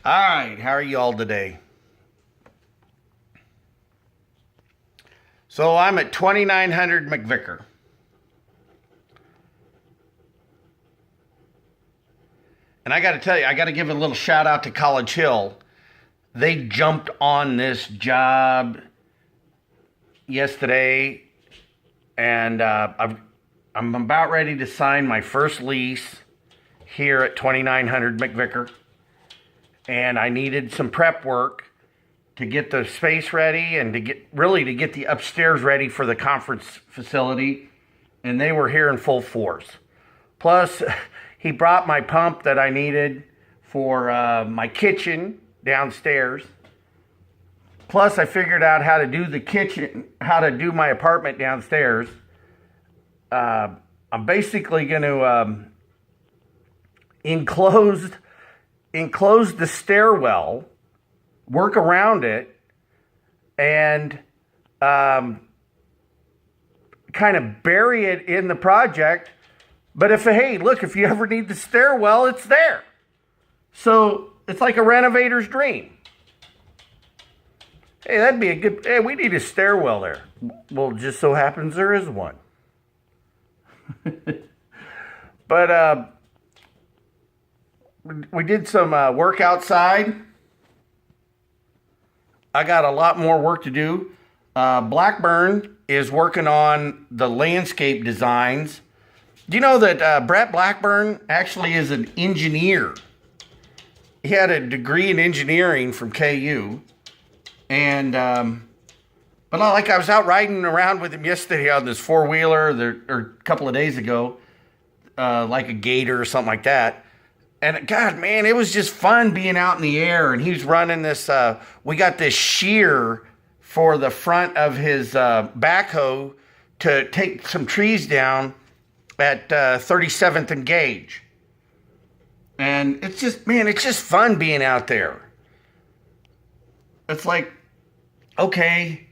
Alright, how are you all today? So I'm at 2900 McVicker. And I got to tell you, I got to give a little shout out to College Hill. They jumped on this job yesterday, and I'm about ready to sign my first lease here at 2900 McVicker. And I needed some prep work to get the space ready and to get the upstairs ready for the conference facility. And they were here in full force. Plus, he brought my pump that I needed for my kitchen downstairs. Plus, I figured out how to do the kitchen, how to do my apartment downstairs. I'm basically going to enclose the stairwell, work around it, and kind of bury it in the project. But if you ever need the stairwell, it's there. So it's like a renovator's dream. Hey, that'd be a good, hey, we need a stairwell there. Well, just so happens there is one. But we did some work outside. I got a lot more work to do. Blackburn is working on the landscape designs. Do you know that Brett Blackburn actually is an engineer? He had a degree in engineering from KU. And, but I was out riding around with him yesterday on this four-wheeler, or a couple of days ago, like a Gator or something like that. And God, man, it was just fun being out in the air. And he's running this, we got this shear for the front of his backhoe to take some trees down at 37th and Gage. And it's just fun being out there. It's like, okay,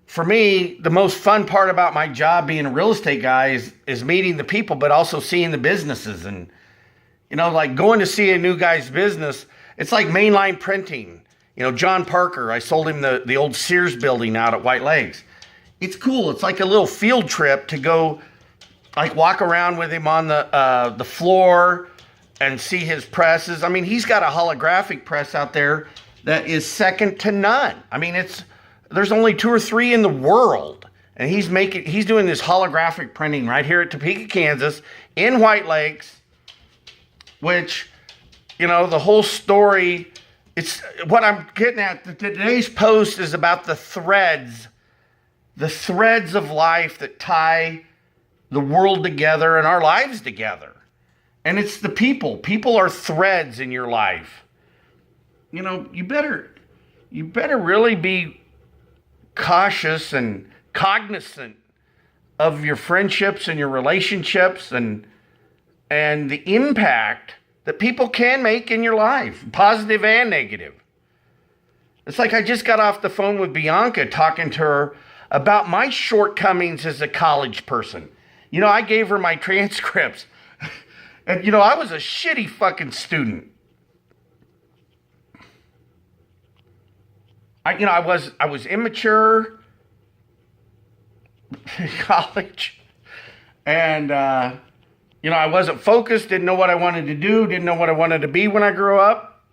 for me, the most fun part about my job being a real estate guy is meeting the people, but also seeing the businesses. And, like going to see a new guy's business, it's like mainline printing. John Parker, I sold him the old Sears building out at White Lakes. It's cool. It's like a little field trip to go, like, walk around with him on the floor and see his presses. I mean, he's got a holographic press out there that is second to none. I mean, there's only 2 or 3 in the world. And he's doing this holographic printing right here at Topeka, Kansas, in White Lakes, which, the whole story, it's what I'm getting at. Today's post is about the threads of life that tie the world together and our lives together. And it's the people. People are threads in your life. You better really be cautious and cognizant of your friendships and your relationships and the impact that people can make in your life, positive and negative. It's like I just got off the phone with Bianca talking to her about my shortcomings as a college person. I gave her my transcripts. And, I was a shitty fucking student. I was immature in college. And, I wasn't focused, didn't know what I wanted to do, didn't know what I wanted to be when I grew up.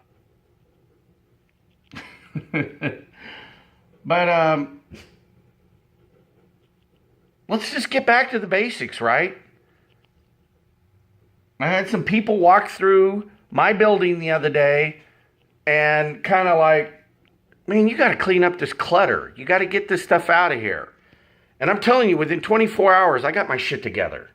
But, let's just get back to the basics, right? I had some people walk through my building the other day and kind of like, man, you got to clean up this clutter. You got to get this stuff out of here. And I'm telling you, within 24 hours, I got my shit together.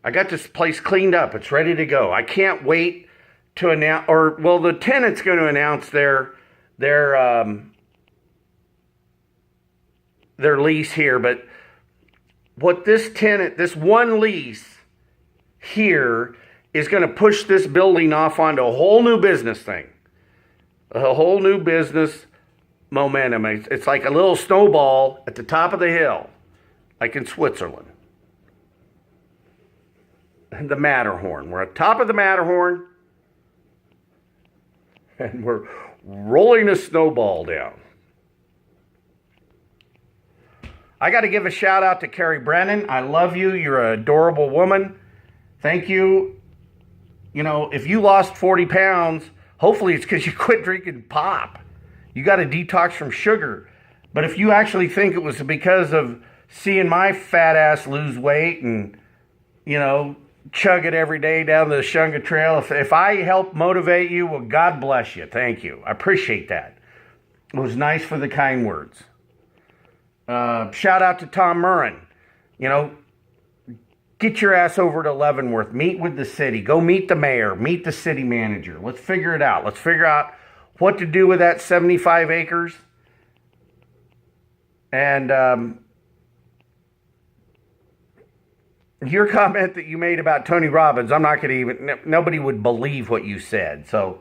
I got this place cleaned up. It's ready to go. I can't wait to announce, the tenant's going to announce their lease here. But what this one lease here is going to push this building off onto a whole new business thing. A whole new business momentum. It's like a little snowball at the top of the hill, like in Switzerland. The Matterhorn. We're at the top of the Matterhorn, And we're rolling a snowball down. I got to give a shout out to Carrie Brennan. I love you. You're an adorable woman. Thank you. You know, if you lost 40 pounds, hopefully it's because you quit drinking pop. You got to detox from sugar. But if you actually think it was because of seeing my fat ass lose weight and, you know, chug it every day down the Shunga Trail, if I help motivate you, well, God bless you. Thank you. I appreciate that. It was nice for the kind words. Shout out to Tom Murrin. You know, get your ass over to Leavenworth. Meet with the city. Go meet the mayor. Meet the city manager. Let's figure it out. Let's figure out what to do with that 75 acres. And your comment that you made about Tony Robbins, I'm not going to even, nobody would believe what you said. So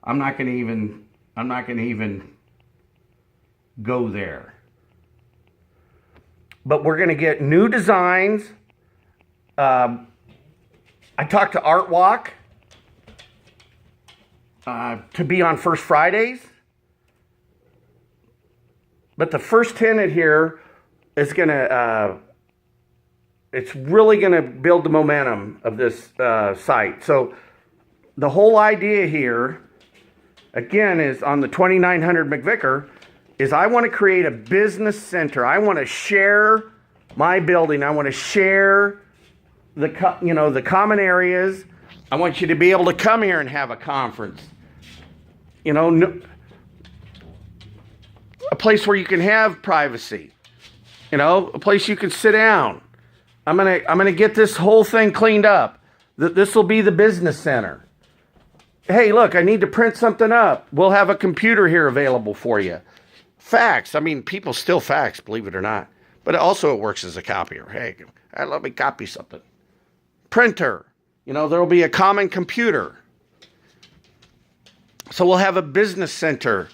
I'm not going to even go there. But we're going to get new designs. I talked to Art Walk to be on First Fridays. But the first tenant here is going to, it's really going to build the momentum of this site. So the whole idea here, again, is on the 2900 McVicker, is I want to create a business center. I want to share my building. I want to share the common areas. I want you to be able to come here and have a conference. You know, a place where you can have privacy. You know, a place you can sit down. I'm gonna get this whole thing cleaned up. This will be the business center. Hey, look, I need to print something up. We'll have a computer here available for you. Fax. I mean, people still fax, believe it or not. But also it works as a copier. Hey, let me copy something. Printer. You know, there will be a common computer. So we'll have a business center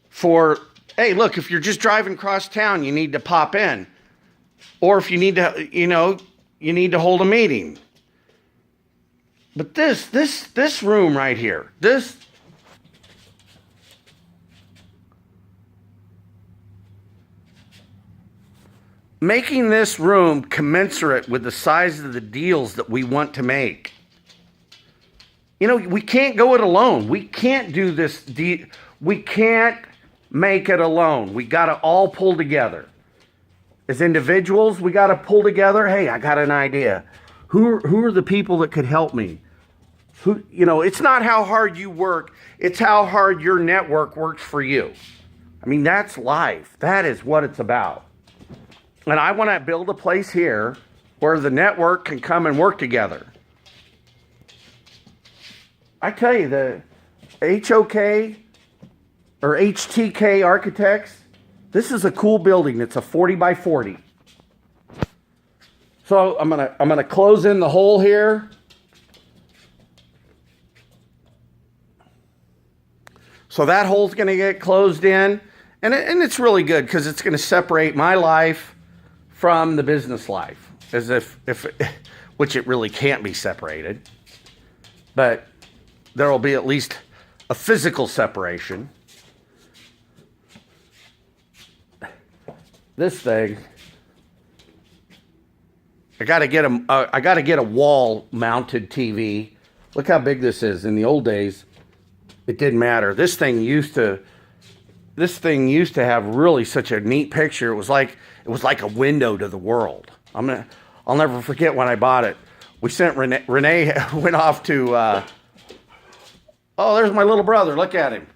for, hey, look, if you're just driving across town, you need to pop in. Or if you need to, you know, you need to hold a meeting. But this room right here, making this room commensurate with the size of the deals that we want to make. You know, we can't go it alone. We can't do this. We can't make it alone. We got to all pull together. As individuals, we got to pull together. Hey, I got an idea. Who are the people that could help me? You know, it's not how hard you work. It's how hard your network works for you. I mean, that's life. That is what it's about. And I want to build a place here where the network can come and work together. I tell you, the HOK or HTK Architects, this is a cool building. It's a 40 by 40. So I'm gonna close in the hole here. So that hole's gonna get closed in, and it's really good because it's gonna separate my life from the business life, as if which it really can't be separated, but there will be at least a physical separation. This thing, I got to get a wall mounted TV. Look how big this is. In the old days, it didn't matter. This thing used to have really such a neat picture. It was like a window to the world. I'll never forget when I bought it. We sent Renee went off to oh, there's my little brother. Look at him.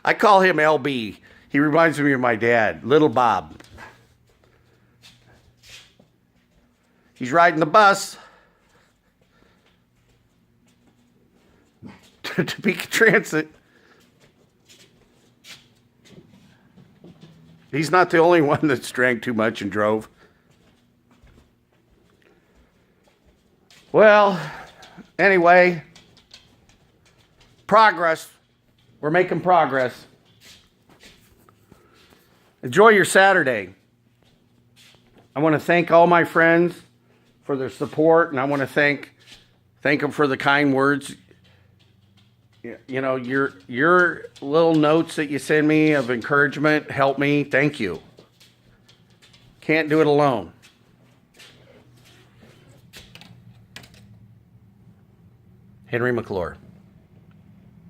I call him LB. He reminds me of my dad, Little Bob. He's riding the bus to Topeka Transit. He's not the only one that's drank too much and drove. Well, anyway, progress. We're making progress. Enjoy your Saturday. I want to thank all my friends for their support, and I want to thank Thank them for the kind words. You know, your little notes that you send me of encouragement help me. Thank you. Can't do it alone. Henry McClure.